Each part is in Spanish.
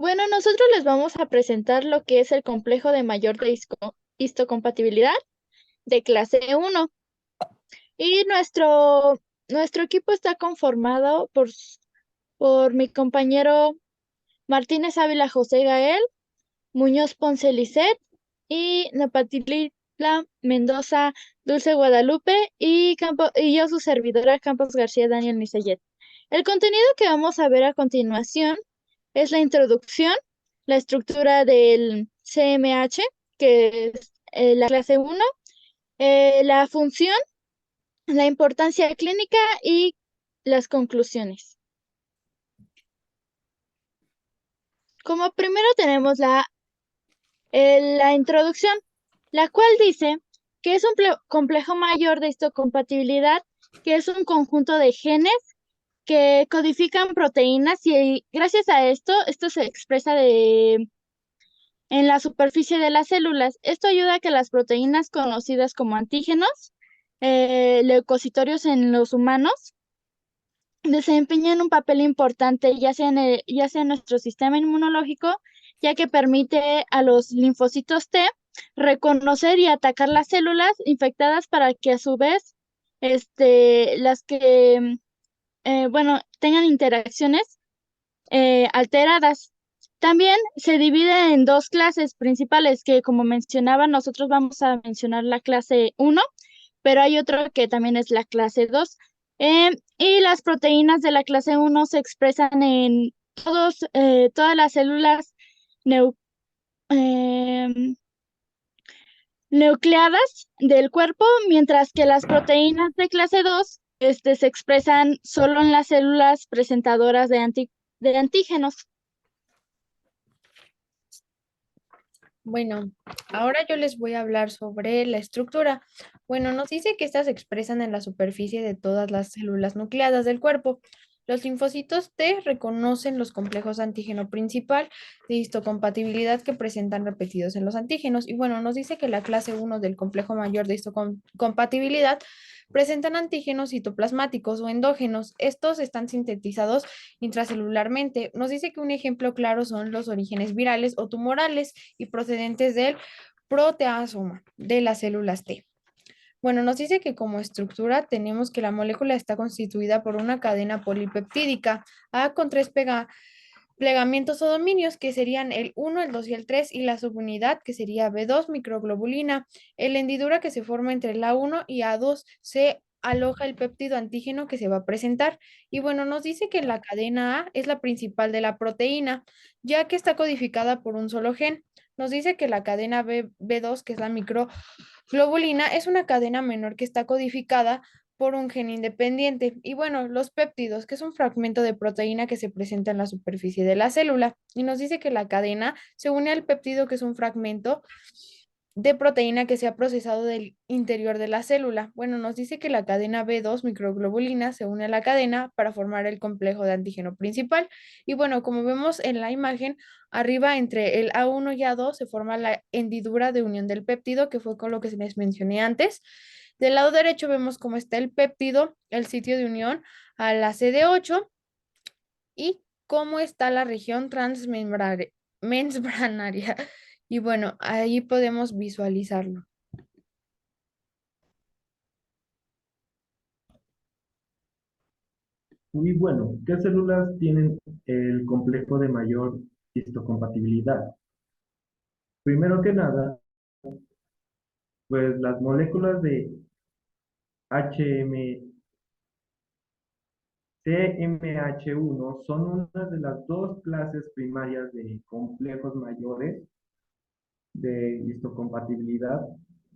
Bueno, nosotros les vamos a presentar lo que es el complejo de mayor de histocompatibilidad de clase 1. Y nuestro equipo está conformado por mi compañero Martínez Ávila José Gael, Muñoz Ponce Lisset y Napatilitla Mendoza Dulce Guadalupe y yo, su servidora Campos García Daniel Nisayet. El contenido que vamos a ver a continuación es la introducción, la estructura del CMH, que es la clase 1, la función, la importancia clínica y las conclusiones. Como primero tenemos la introducción, la cual dice que es un complejo mayor de histocompatibilidad, que es un conjunto de genes que codifican proteínas y gracias a esto se expresa en la superficie de las células. Esto ayuda a que las proteínas conocidas como antígenos, leucocitorios en los humanos, desempeñan un papel importante, ya sea en nuestro sistema inmunológico, ya que permite a los linfocitos T reconocer y atacar las células infectadas para que a su vez, las que, bueno, tengan interacciones alteradas. También se divide en dos clases principales, que como mencionaba, nosotros vamos a mencionar la clase 1, pero hay otro que también es la clase 2. Y las proteínas de la clase 1 se expresan en todas las células neu- em, nucleadas del cuerpo, mientras que las proteínas de clase 2 se expresan solo en las células presentadoras de antígenos. Bueno, ahora yo les voy a hablar sobre la estructura. Bueno, nos dice que estas se expresan en la superficie de todas las células nucleadas del cuerpo. Los linfocitos T reconocen los complejos antígeno principal de histocompatibilidad que presentan repetidos en los antígenos. Y bueno, nos dice que la clase 1 del complejo mayor de histocompatibilidad presentan antígenos citoplasmáticos o endógenos. Estos están sintetizados intracelularmente. Nos dice que un ejemplo claro son los orígenes virales o tumorales y procedentes del proteasoma de las células T. Bueno, nos dice que como estructura tenemos que la molécula está constituida por una cadena polipeptídica A con tres plegamientos o dominios que serían el 1, el 2 y el 3 y la subunidad que sería B2 microglobulina. En la hendidura que se forma entre el A1 y A2 se aloja el péptido antígeno que se va a presentar. Y bueno, nos dice que la cadena A es la principal de la proteína, ya que está codificada por un solo gen. Nos dice que la cadena B2, que es la microglobulina, es una cadena menor que está codificada por un gen independiente. Y bueno, los péptidos, que es un fragmento de proteína que se presenta en la superficie de la célula. Y nos dice que la cadena se une al péptido, que es un fragmento de proteína que se ha procesado del interior de la célula. Bueno, nos dice que la cadena B2 microglobulina se une a la cadena para formar el complejo de antígeno principal. Y bueno, como vemos en la imagen, arriba entre el A1 y A2 se forma la hendidura de unión del péptido, que fue con lo que se les mencioné antes. Del lado derecho vemos cómo está el péptido, el sitio de unión a la CD8 y cómo está la región transmembranaria. Y bueno, ahí podemos visualizarlo. Y bueno, ¿qué células tienen el complejo de mayor histocompatibilidad? Primero que nada, pues las moléculas de HM, CMH1 son una de las dos clases primarias de complejos mayores de histocompatibilidad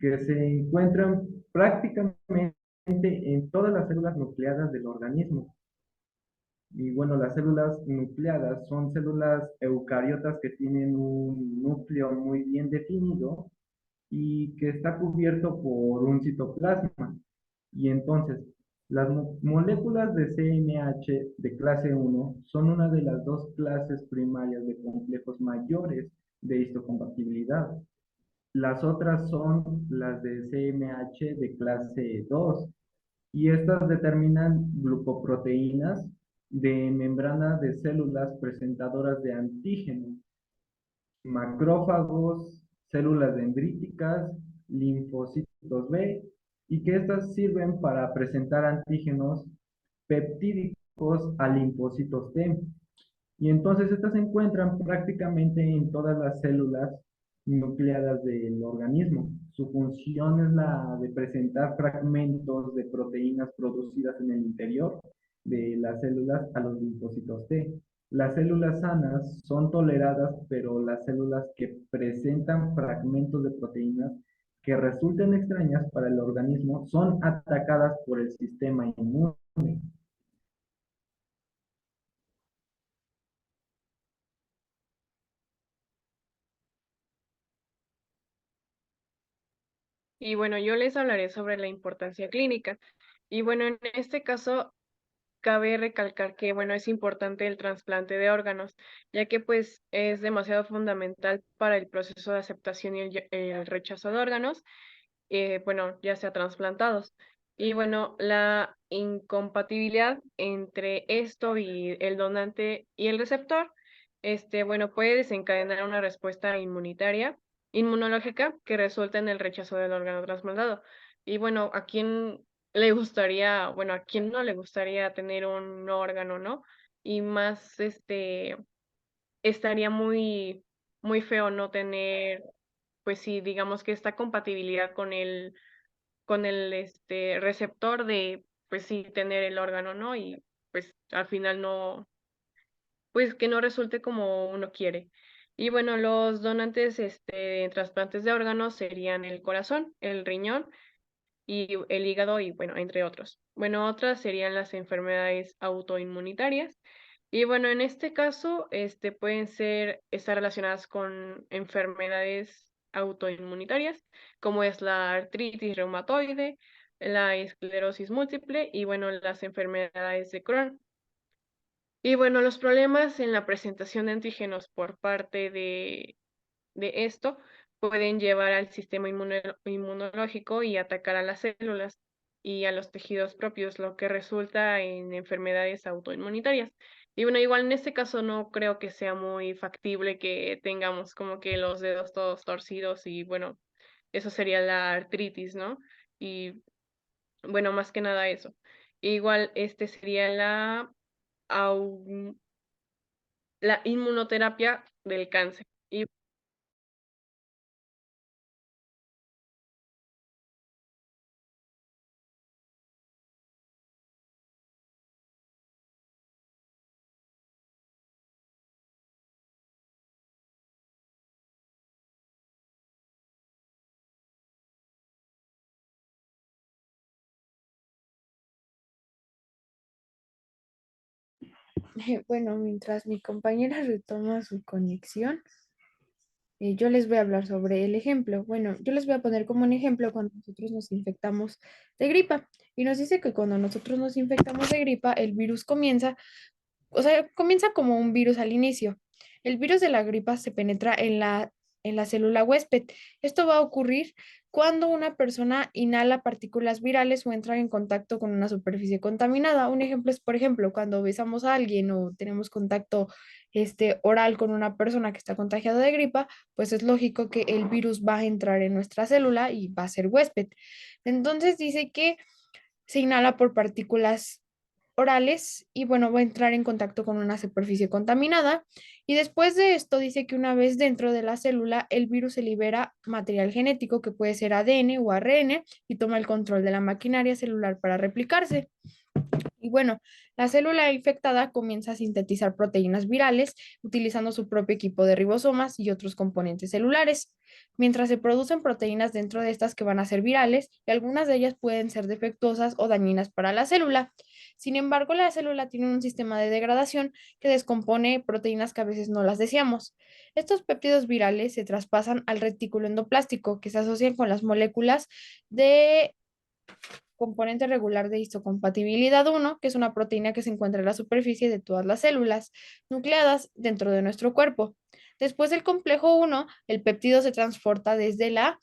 que se encuentran prácticamente en todas las células nucleadas del organismo. Y bueno, las células nucleadas son células eucariotas que tienen un núcleo muy bien definido y que está cubierto por un citoplasma. Y entonces, las moléculas de CMH de clase 1 son una de las dos clases primarias de complejos mayores de histocompatibilidad. Las otras son las de CMH de clase 2 y estas determinan glucoproteínas de membrana de células presentadoras de antígenos, macrófagos, células dendríticas, linfocitos B, y que estas sirven para presentar antígenos peptídicos a linfocitos T. Y entonces estas se encuentran prácticamente en todas las células nucleadas del organismo. Su función es la de presentar fragmentos de proteínas producidas en el interior de las células a los linfocitos T. Las células sanas son toleradas, pero las células que presentan fragmentos de proteínas que resulten extrañas para el organismo son atacadas por el sistema inmune. Y bueno, yo les hablaré sobre la importancia clínica. Y bueno, en este caso, cabe recalcar que, bueno, es importante el trasplante de órganos, ya que pues es demasiado fundamental para el proceso de aceptación y el rechazo de órganos, bueno, ya sea trasplantados. Y bueno, la incompatibilidad entre esto y el donante y el receptor, bueno, puede desencadenar una respuesta inmunológica que resulta en el rechazo del órgano trasplantado. Y bueno, ¿a quién le gustaría, bueno, a quién no le gustaría tener un órgano, ¿no? Y más, estaría muy feo no tener, pues sí, digamos que esta compatibilidad con el receptor de, pues sí, tener el órgano, ¿no? Y pues al final no, pues que no resulte como uno quiere. Y bueno, los donantes, en trasplantes de órganos serían el corazón, el riñón y el hígado y bueno, entre otros. Bueno, otras serían las enfermedades autoinmunitarias. Y bueno, en este caso, pueden estar relacionadas con enfermedades autoinmunitarias, como es la artritis reumatoide, la esclerosis múltiple y bueno, las enfermedades de Crohn. Y bueno, los problemas en la presentación de antígenos por parte de esto pueden llevar al sistema inmunológico y atacar a las células y a los tejidos propios, lo que resulta en enfermedades autoinmunitarias. Y bueno, igual en este caso no creo que sea muy factible que tengamos como que los dedos todos torcidos y bueno, eso sería la artritis, ¿no? Y bueno, más que nada eso. Igual sería au- la inmunoterapia del cáncer. Y Bueno, mientras mi compañera retoma su conexión, yo les voy a hablar sobre el ejemplo. Bueno, yo les voy a poner como un ejemplo cuando nosotros nos infectamos de gripa. Y nos dice que cuando nosotros nos infectamos de gripa, el virus comienza, o sea, comienza como un virus al inicio. El virus de la gripa se penetra en la célula huésped. Esto va a ocurrir cuando una persona inhala partículas virales o entra en contacto con una superficie contaminada. Un ejemplo es, por ejemplo, cuando besamos a alguien o tenemos contacto oral con una persona que está contagiada de gripa, pues es lógico que el virus va a entrar en nuestra célula y va a ser huésped. Entonces dice que se inhala por partículas orales y bueno, va a entrar en contacto con una superficie contaminada. Y después de esto dice que una vez dentro de la célula, el virus se libera material genético que puede ser ADN o ARN y toma el control de la maquinaria celular para replicarse. Y bueno, la célula infectada comienza a sintetizar proteínas virales utilizando su propio equipo de ribosomas y otros componentes celulares, mientras se producen proteínas dentro de estas que van a ser virales y algunas de ellas pueden ser defectuosas o dañinas para la célula. Sin embargo, la célula tiene un sistema de degradación que descompone proteínas que a veces no las deseamos. Estos péptidos virales se traspasan al retículo endoplástico, que se asocian con las moléculas de componente regular de histocompatibilidad 1, que es una proteína que se encuentra en la superficie de todas las células nucleadas dentro de nuestro cuerpo. Después del complejo 1, el péptido se transporta desde la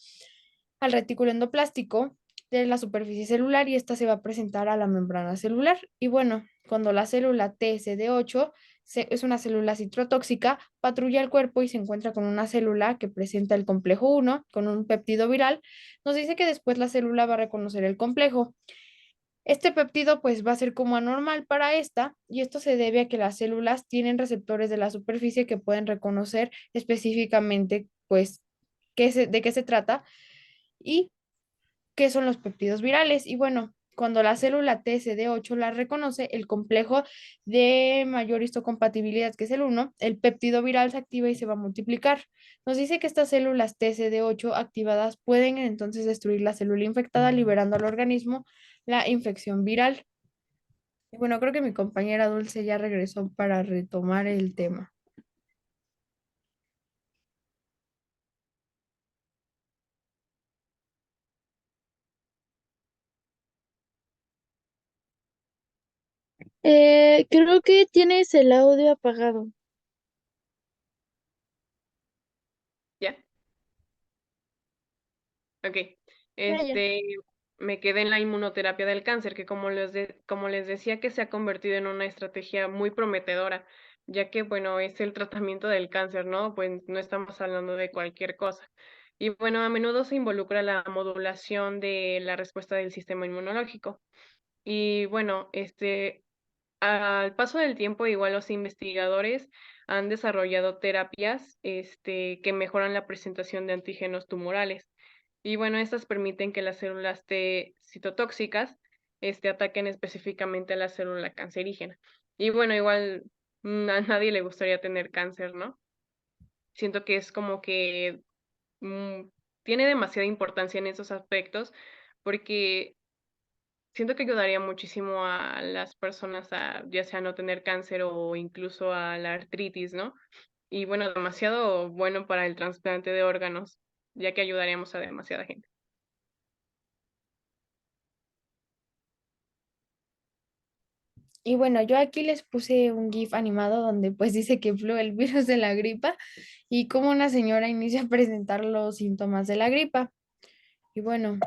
al retículo endoplástico de la superficie celular y esta se va a presentar a la membrana celular. Y bueno, cuando la célula TSD8 es una célula citrotóxica, patrulla el cuerpo y se encuentra con una célula que presenta el complejo 1 con un péptido viral, nos dice que después la célula va a reconocer el complejo. Este péptido pues va a ser como anormal para esta y esto se debe a que las células tienen receptores de la superficie que pueden reconocer específicamente pues de qué se trata y qué son los péptidos virales. Y bueno, cuando la célula TSD8 la reconoce, el complejo de mayor histocompatibilidad, que es el 1, el péptido viral se activa y se va a multiplicar. Nos dice que estas células TSD8 activadas pueden entonces destruir la célula infectada, liberando al organismo la infección viral. Y bueno, creo que mi compañera Dulce ya regresó para retomar el tema. Creo que tienes el audio apagado. ¿Ya? Ok. Ah, ya. Este, me quedé en la inmunoterapia del cáncer, que como les decía, que se ha convertido en una estrategia muy prometedora, ya que, bueno, es el tratamiento del cáncer, ¿no? Pues no estamos hablando de cualquier cosa. Y bueno, a menudo se involucra la modulación de la respuesta del sistema inmunológico. Y bueno, al paso del tiempo, igual los investigadores han desarrollado terapias, que mejoran la presentación de antígenos tumorales. Y bueno, estas permiten que las células T citotóxicas, ataquen específicamente a la célula cancerígena. Y bueno, igual a nadie le gustaría tener cáncer, ¿no? Siento que es como que mm, tiene demasiada importancia en esos aspectos, porque siento que ayudaría muchísimo a las personas a, ya sea no tener cáncer o incluso a la artritis, ¿no? Y bueno, demasiado bueno para el trasplante de órganos, ya que ayudaríamos a demasiada gente. Y bueno, yo aquí les puse un GIF animado donde pues dice que flu el virus de la gripa y cómo una señora inicia a presentar los síntomas de la gripa. Y bueno,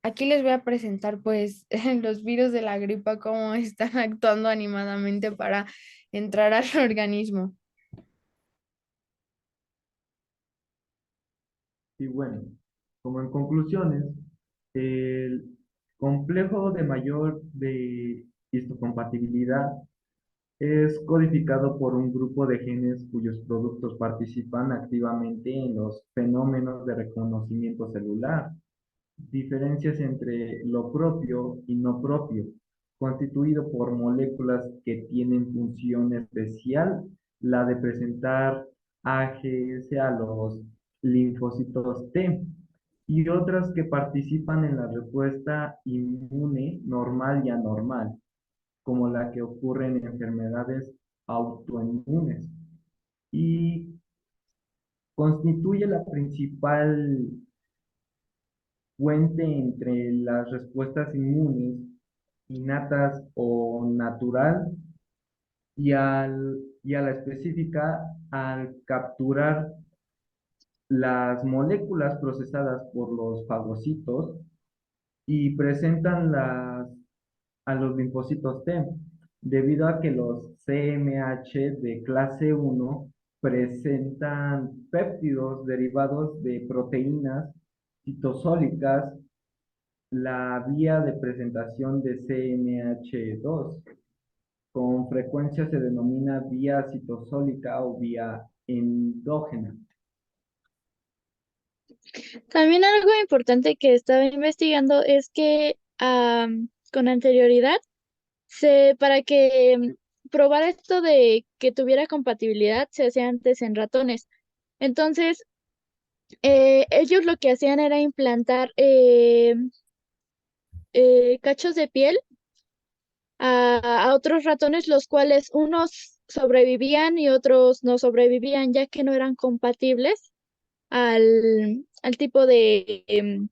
aquí les voy a presentar pues los virus de la gripa, cómo están actuando animadamente para entrar al organismo. Y bueno, como en conclusiones, el complejo de mayor de histocompatibilidad es codificado por un grupo de genes cuyos productos participan activamente en los fenómenos de reconocimiento celular. Diferencias entre lo propio y no propio, constituido por moléculas que tienen función especial, la de presentar AGS a los linfocitos T, y otras que participan en la respuesta inmune normal y anormal, como la que ocurre en enfermedades autoinmunes, y constituye la principal puente entre las respuestas inmunes innatas o natural y a la específica al capturar las moléculas procesadas por los fagocitos y presentan a los linfocitos T, debido a que los CMH de clase 1 presentan péptidos derivados de proteínas citosólicas. La vía de presentación de CMH2 con frecuencia se denomina vía citosólica o vía endógena. También algo importante que estaba investigando es que con anterioridad, para que probar esto de que tuviera compatibilidad, se hacía antes en ratones. Entonces, ellos lo que hacían era implantar cachos de piel a otros ratones, los cuales unos sobrevivían y otros no sobrevivían, ya que no eran compatibles al tipo de,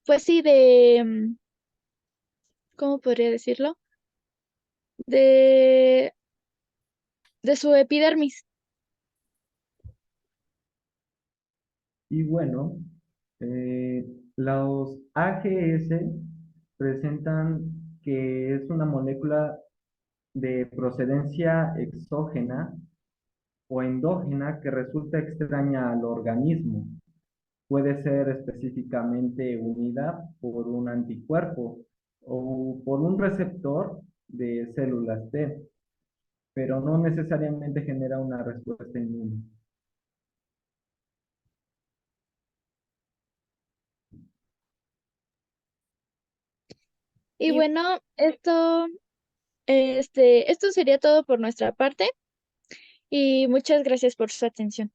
pues sí, de, ¿cómo podría decirlo? De, de su epidermis. Y bueno, eh, los AGS presentan que es una molécula de procedencia exógena o endógena que resulta extraña al organismo. Puede ser específicamente unida por un anticuerpo o por un receptor de células T, pero no necesariamente genera una respuesta inmune. Y Y bueno, esto sería todo por nuestra parte y muchas gracias por su atención.